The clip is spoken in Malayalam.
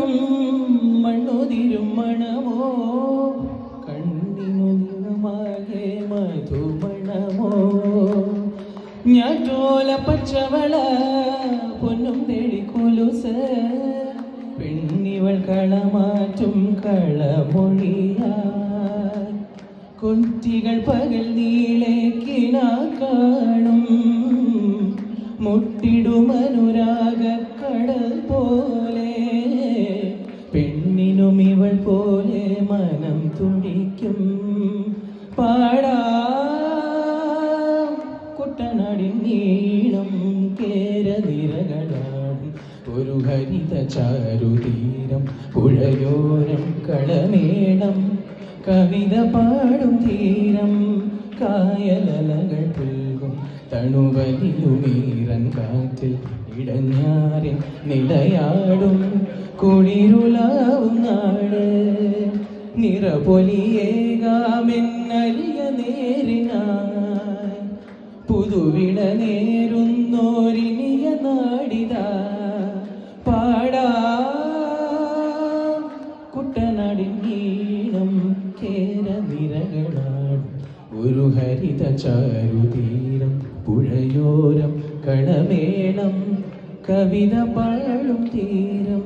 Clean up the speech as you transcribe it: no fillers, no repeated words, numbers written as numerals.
മണ്ണും മണ്ണുതിരും മണമോ കണ്ണിനു നിറമാകെ മധുമണമോ ഞാറ്റോല പച്ചവള പൊന്നും തേടിക്കൊലുസ് പെണ്ണിവൾ കളമാറ്റും കളമൊഴിയാ കുറ്റികൾ പകൽ നീളെ കിനാ കാണും മുട്ടിടുമനുരാഗക്കടൽ പോലെ പെണ്ണിനും ഇവൾ പോലെ മനം തുടിക്കും പാടാ കുട്ടനാടിൻ നീളം കേരനിരകളാടും ഒരു ഹരിത ചാരുതീരം പുഴയോരം കളമേളം കവിത പാടും തീരം കായലലകൾ പുൽകും തണുവലിയുമീറൻ കാറ്റിൽ ഇടഞ്ഞാറിൻ നിലയാടും കുളിരുലാവും നാട് നിറപൊലിയേകാമെന്നരിയ നേരിനായി പുതുവിട നേരുന്നോരിനിയ നാടിതാ പാടാ കുട്ടനാടിൻ ഈണം കേരനിരകളാടും ഒരു ഹരിത ചാരുതീരം പുഴയോരം കളമേളം കവിത പാടും തീരം